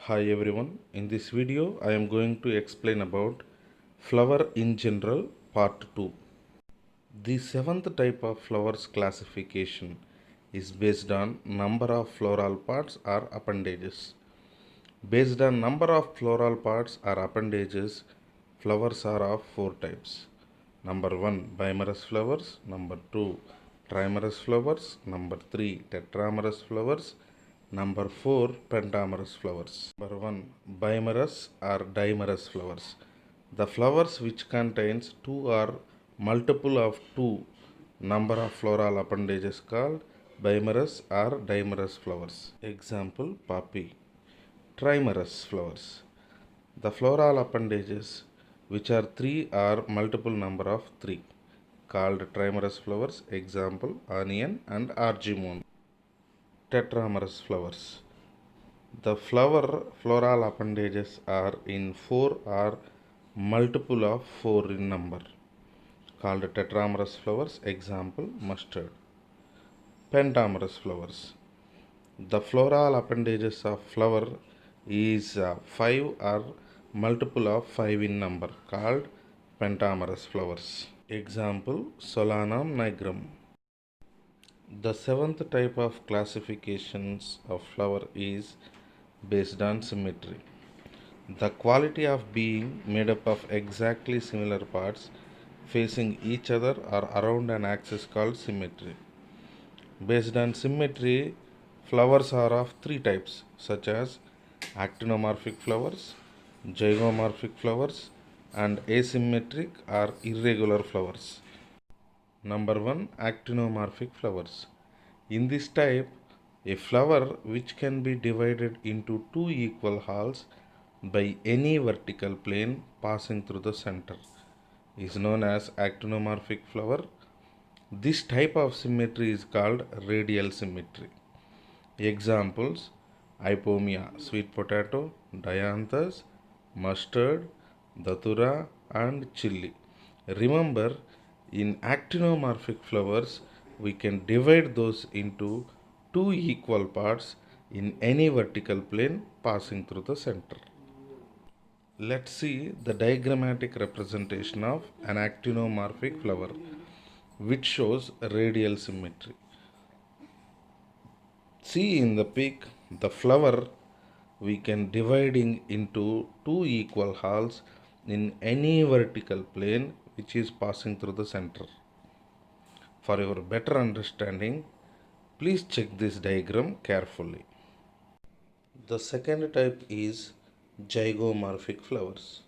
Hi everyone, in this video I am going to explain about flower in general part 2. The seventh type of flowers classification is based on number of floral parts or appendages. Based on number of floral parts or appendages, flowers are of four types. Number 1 bimerous flowers, number 2 trimerous flowers, number 3 tetramerous flowers, number 4 pentamerous flowers. Number 1 bimerous or dimerous flowers. The flowers which contains two or multiple of two number of floral appendages called bimerous or dimerous flowers. Example poppy. Trimerous flowers. The floral appendages which are three or multiple number of three called trimerous flowers. Example onion and argemone. Tetramerous flowers. The floral appendages are in four or multiple of four in number called tetramerous flowers. Example mustard. Pentamerous flowers. The floral appendages of flower is 5 or multiple of 5 in number called pentamerous flowers. Example Solanum nigrum. The seventh type of classifications of flower is based on symmetry. The quality of being made up of exactly similar parts facing each other or around an axis called symmetry. Based on symmetry, flowers are of three types such as actinomorphic flowers, zygomorphic flowers and asymmetric or irregular flowers. Number 1 actinomorphic flowers. In this type, a flower which can be divided into two equal halves by any vertical plane passing through the center is known as actinomorphic flower. This type of symmetry is called radial symmetry. Examples Ipomia, sweet potato, dianthus, mustard, datura and chili. Remember, in actinomorphic flowers, we can divide those into two equal parts in any vertical plane passing through the center. Let's see the diagrammatic representation of an actinomorphic flower which shows radial symmetry. See in the peak, the flower we can dividing into two equal halves in any vertical plane which is passing through the center. For your better understanding, please check this diagram carefully. The second type is zygomorphic flowers.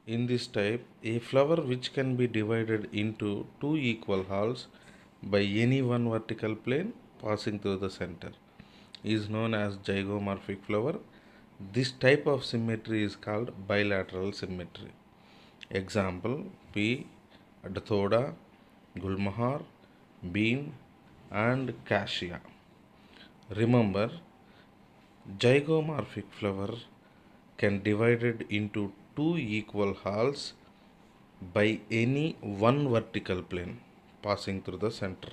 In this type, a flower which can be divided into two equal halves by any one vertical plane passing through the center is known as zygomorphic flower. This type of symmetry is called bilateral symmetry. Example pea, dathoda, gulmohar, bean and cassia. Remember, zygomorphic flower can divided into two equal halves by any one vertical plane passing through the center.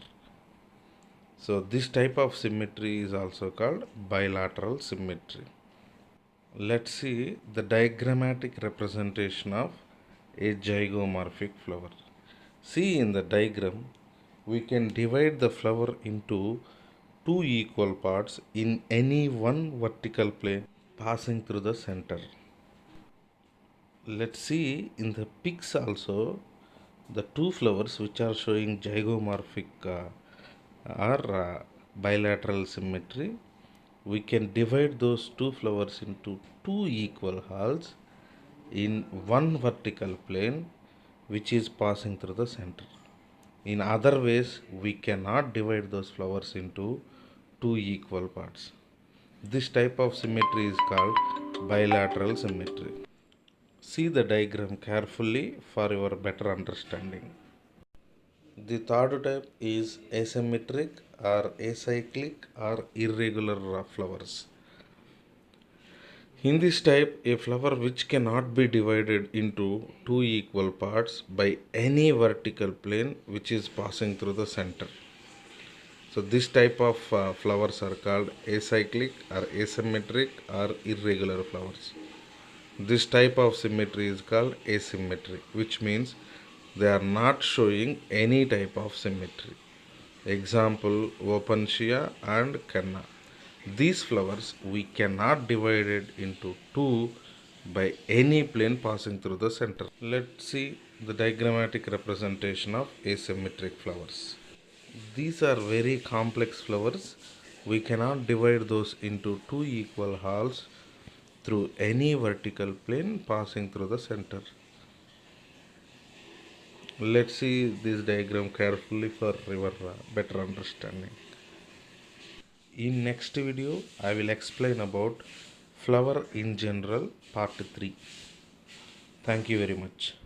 So this type of symmetry is also called bilateral symmetry. Let's see the diagrammatic representation of a zygomorphic flower. See in the diagram, we can divide the flower into two equal parts in any one vertical plane passing through the center. Let's see in the pics also the two flowers which are showing zygomorphic or bilateral symmetry. We can divide those two flowers into two equal halves in one vertical plane which is passing through the center. In other ways, we cannot divide those flowers into two equal parts. This type of symmetry is called bilateral symmetry. See the diagram carefully for your better understanding. The third type is asymmetric or acyclic or irregular flowers. In this type, a flower which cannot be divided into two equal parts by any vertical plane which is passing through the center So this type of flowers are called acyclic or asymmetric or irregular flowers. This type of symmetry is called asymmetry, which means they are not showing any type of symmetry. Example, Opuntia and Canna. These flowers we cannot divide it into two by any plane passing through the center. Let's see the diagrammatic representation of asymmetric flowers. These are very complex flowers. We cannot divide those into two equal halves through any vertical plane passing through the center. Let's see this diagram carefully for your better understanding. In next video, I will explain about flower in general part 3. Thank you very much.